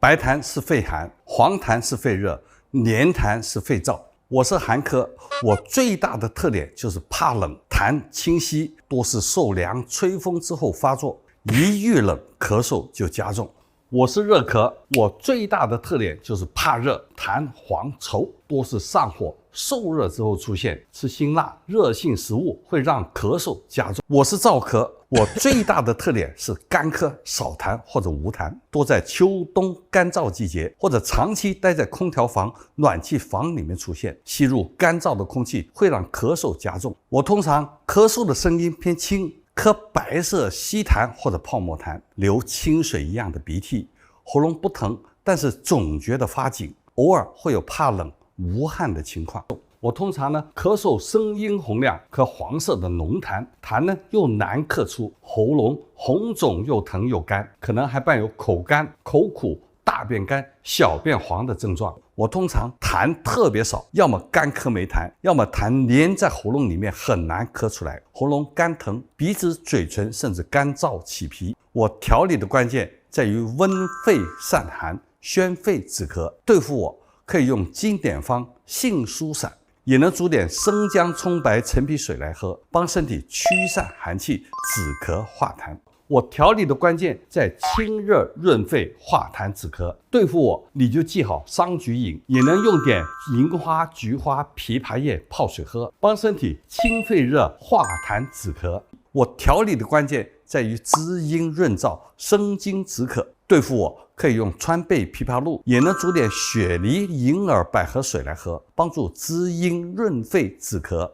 白痰是肺寒，黄痰是肺热，黏痰是肺燥。我是寒科，我最大的特点就是怕冷，痰清晰，多是受凉吹风之后发作，一遇冷咳嗽就加重。我是热科，我最大的特点就是怕热，痰黄稠，多是上火受热之后出现，吃辛辣热性食物会让咳嗽加重。我是燥科，我最大的特点是干咳，少痰或者无痰，多在秋冬干燥季节或者长期待在空调房、暖气房里面出现，吸入干燥的空气会让咳嗽加重。我通常咳嗽的声音偏轻，咳白色稀痰或者泡沫痰，流清水一样的鼻涕，喉咙不疼，但是总觉得发紧，偶尔会有怕冷无汗的情况。我通常咳嗽声音洪亮，咳黄色的浓痰，痰又难咳出，喉咙红肿又疼又干，可能还伴有口干、口苦、大便干、小便黄的症状。我通常痰特别少，要么干咳没痰，要么痰黏在喉咙里面很难咳出来，喉咙干疼，鼻子、嘴唇甚至干燥起皮。我调理的关键在于温肺散寒、宣肺止咳。对付我可以用经典方杏苏散，也能煮点生姜、葱白、陈皮水来喝，帮身体驱散寒气，止咳化痰。我调理的关键在清热润肺、化痰止咳。对付我，你就记好桑菊饮，也能用点银花、菊花、枇杷叶泡水喝，帮身体清肺热、化痰止咳。我调理的关键在于滋阴润燥、生津止渴。对付我，可以用川贝枇杷露，也能煮点雪梨、银耳、百合水来喝，帮助滋阴润肺止咳。